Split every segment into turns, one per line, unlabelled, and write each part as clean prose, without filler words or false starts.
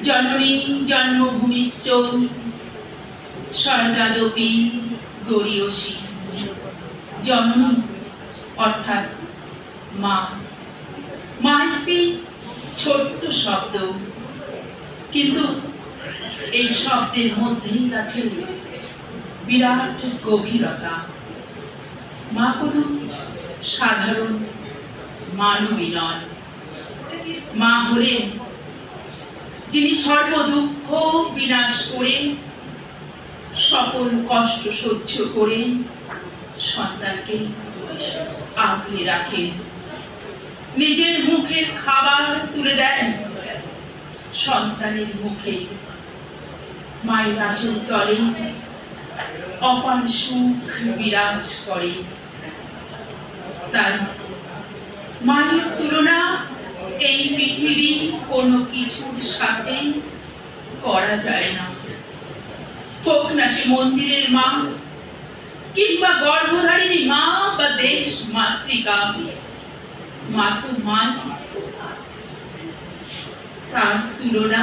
জননী জন্মভূমিশ্চ স্বর্গাদপি গরীয়সী। জননী অর্থাৎ মা। মা একটি ছোট্ট শব্দ, কিন্তু এই শব্দের মধ্যেই আছে বিরাট গভীরতা। মা কোনো সাধারণ মানবী নন। মা হলেন যিনি সর্ব দুঃখ বিনাশ করে, সকল কষ্ট সহ্য করে সন্তানকে আগলে রাখেন। নিজের মুখের খাবার তুলে দেন সন্তানের মুখে। মায়ের আঁচল তলে অপার সুখ বিরাজ করে। তাই মায়ের তুলনা এই পৃথিবীর কোনো কিছুর সাথে করা যায় না। হোক না সে মন্দিরের মা, কিংবা গর্ভধারিণী মা, বা দেশ মাতৃকা, মা তো মা। তার তুলনা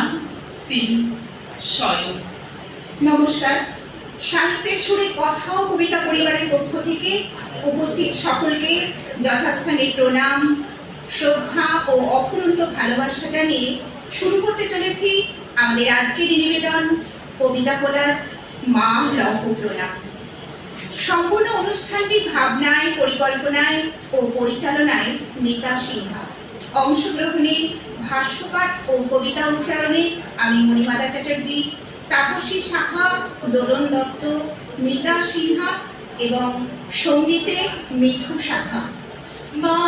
তিনি স্বয়ং।
নমস্কার। সাহিত্যের সুরে কথা ও কবিতা পরিবারের পক্ষ থেকে উপস্থিত সকলকে যথাস্থানে প্রণাম, শ্রদ্ধা ও অফুরন্ত ভালোবাসা জানিয়ে শুরু করতে চলেছি আমাদের আজকের নিবেদন কবিতা কোলাজ মা লৌহ প্রণাম। সম্পূর্ণ অনুষ্ঠানটি ভাবনায়, পরিকল্পনায় ও পরিচালনায় মিতা সিনহা। অংশগ্রহণে, ভাষ্যপাঠ ও কবিতা উচ্চারণে আমি মণিমালা চ্যাটার্জি, তাপসী শাখা, দোলন দত্ত, মিতা সিনহা এবং সঙ্গীতে মিঠু শাখা।
মা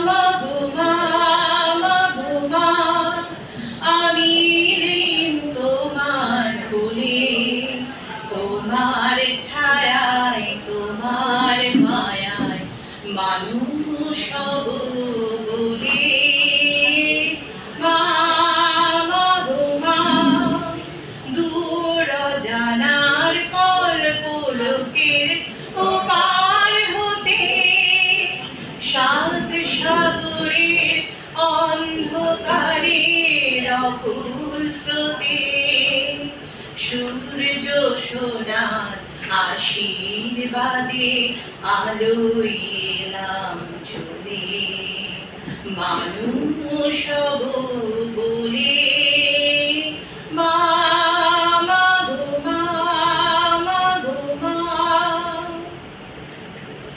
মা গো মা, মা গো মা, আমি ঋণ তোমার কোলে, তোমার ছায়ায়, তোমার মায়ায় মানুষ হব বলে। মা মা গো মা, দূর জানার কল্পলোকের ওপার হতে, সাত সাগরের অন্ধকারের অকুল স্রোতে, সূর্য সোনার আশীর্বাদে আলোয় এলাম চলে, মানুষ হব বলে। মা মা গো মা, মা গো মা।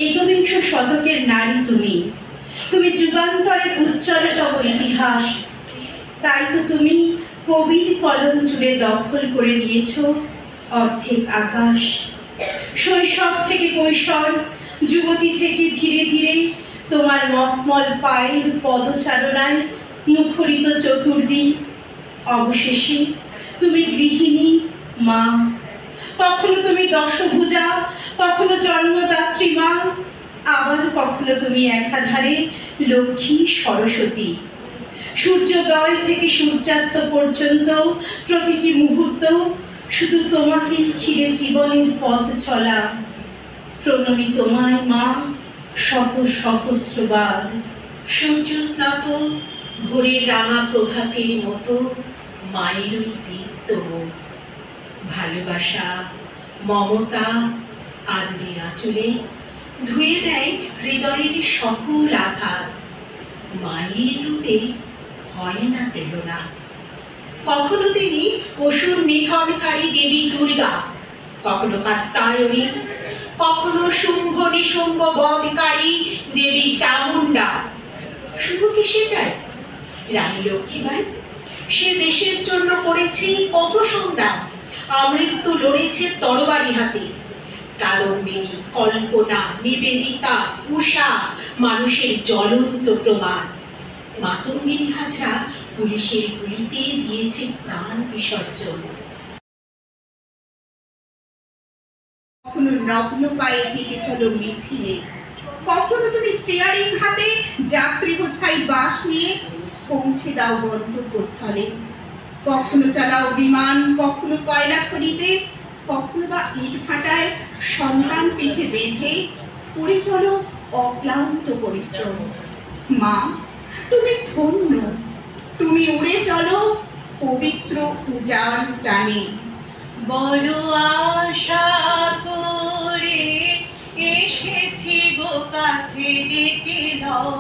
একবিংশ শতকের নারী তুমি, তুমি যুগান্তরের উজ্জ্বলতম ইতিহাস। তাই তো তুমি কবির কলম জুড়ে দখল করে নিয়েছ অর্ধেক আকাশ। শৈশব থেকে কৈশোর, যুবতী থেকে ধীরে ধীরে তোমার মখমল পায়ের পদচারণায় মুখরিত চতুর্দিক। অবশেষে তুমি গৃহিণী মা। কখনো তুমি দশভুজা, কখনো জন্মদাত্রী মা, আবার কখনো তুমি একাধারে লক্ষ্মী সরস্বতী। সূর্যোদয় থেকে সূর্যাস্ত পর্যন্ত প্রতিটি মুহূর্ত শুধু তোমাকেই ঘিরে জীবনের পথ চলা। প্রণমী তোমায় মা শত সহস্রবার।
সূর্য স্নাত ভোরের রাঙা প্রভাতের মতো মায়েরই দীপ্ত মুখ। ভালোবাসা, মমতা আদরে আঁচলে ধুয়ে দেয় হৃদয়ের সকল আঘাত। মায়ের রূপে হয় না তুলনা। কখনো তিনি অসুর নিধনকারী দেবী দুর্গা, কখনো কাত্যায়নী, কখনো শুম্ভ নিশুম্ভ বধকারী দেবী চামুণ্ডা। শুধু কি সেটাই? রানী লক্ষ্মীবাই সে দেশের জন্য করেছে কত সংগ্রাম। আমৃত্যু লড়েছে তরবারি হাতে। কাদম্বিনী, কল্পনা, নিবেদিতা, উষা মানুষের জ্বলন্ত প্রমাণ। মাতঙ্গিনী হাজরা পুলিশের গুলিতে দিয়েছে প্রাণ বিসর্জন।
কখনো নগ্ন পায়ে হেঁটে চলো মিছিলে, কখনো তুমি স্টিয়ারিং হাতে যাত্রী বোঝাই বাস নিয়ে পৌঁছে দাও গন্তব্যস্থলে। কখনো চালাও বিমান, কখনো কয়লা খনিতে, কখনো বা ইট ভাটায় সন্তান পিঠে বেঁধে করে চলো অক্লান্ত পরিশ্রম। মা তুমি ধন্য, তুমি উড়ে চলো পবিত্র উজান টানে।
বড় আশা করে এসেছি গো কাছে, ডেকে নাও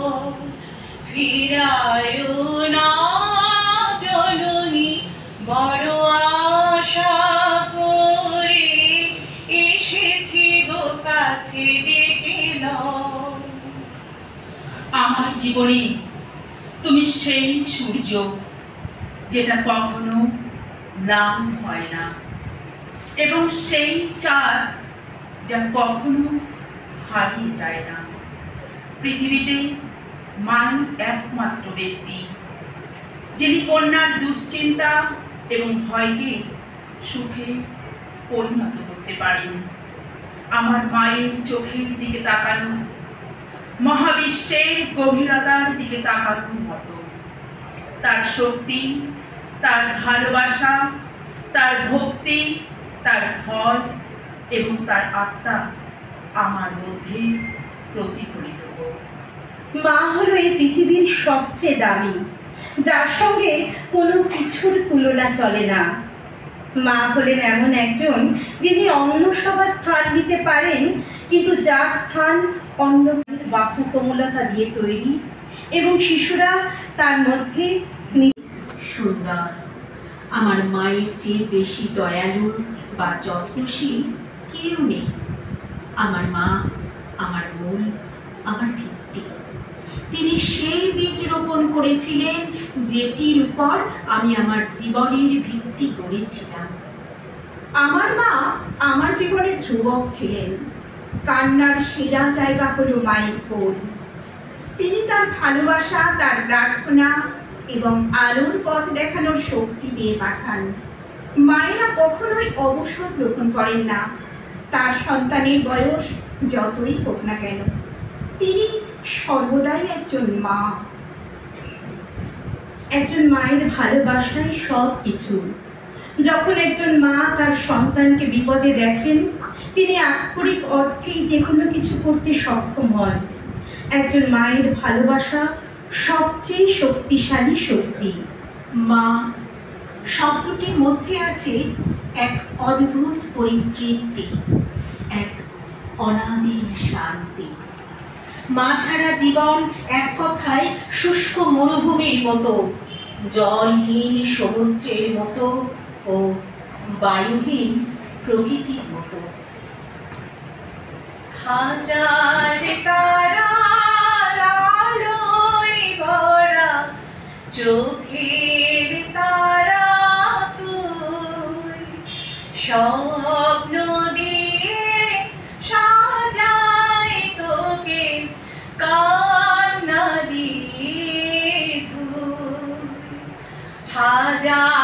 ফিরায় না জননী। বড় আশা করে এসেছি গো কাছে, ডেকে নাও।
আমার জীবনে তুমি সেই সূর্য যেটা কখনো ম্লান হয় না, এবং সেই চাঁদ যা কখনো হারিয়ে যায় না। পৃথিবীতে মাই একমাত্র ব্যক্তি যিনি কন্যার দুশ্চিন্তা এবং ভয়কে সুখে পরিণত করতে পারেন। আমার মায়ের চোখের দিকে তাকানো মহাবিশ্বের গভীরতার দিকে তাকানোর মতো। তার শক্তি, তার ভালোবাসা, তার ভক্তি, তার ভয় এবং তার আত্মা আমার মধ্যে প্রতিফলিত হোক।
মা হলো এই পৃথিবীর সবচেয়ে দামি, যার সঙ্গে কোনো কিছুর তুলনা চলে না। মা হলেন এমন একজন যিনি অন্য সবার স্থান নিতে পারেন, কিন্তু যার স্থান অন্য বাহু কোমলতা দিয়ে তৈরি, এবং শিশুরা তার মধ্যে
সুন্দর। আমার মায়ের চেয়ে বেশি দয়ালু বা যত্নশীল কেউ নেই। আমার মা আমার মূল, আমার ভিত্তি। তিনি সেই বীজ রোপণ করেছিলেন যেটির উপর আমি আমার জীবনের ভিত্তি গড়েছিলাম।
আমার মা আমার জীবনে ধ্রুবক ছিলেন। কান্নার সেরা জায়গা হলো মায়ের কোল। তিনি তার ভালোবাসা, তার প্রার্থনা এবং আলোর পথ দেখানোর শক্তি দিয়ে পাঠান। মায়েরা কখনোই অবসর গ্রহণ করেন না, তার সন্তানের বয়স যতই হোক না কেন। তিনি সর্বদাই একজন মা। একজন মায়ের ভালোবাসাই সব কিছু। যখন একজন মা তার সন্তানকে বিপদে দেখেন, তিনি আক্ষরিক অর্থেই যে কোনো কিছু করতে সক্ষম হন। একজন মায়ের ভালোবাসা সবচেয়ে শক্তিশালী শক্তি।
মা শব্দটির মধ্যে আছে এক অদ্ভুত পরিতৃপ্তি, এক অনাবিল শান্তি। মা ছাড়া জীবন এক কথায় শুষ্ক মরুভূমির মতো, জলহীন সমুদ্রের মতো ও বায়ুহীন প্রকৃতির মতো। হাজার তারার আলোয় ভরা চোখের তারা তুই, স্বপ্ন দিয়ে সাজাই তোকে কান্না দিয়ে ধুই। হাজার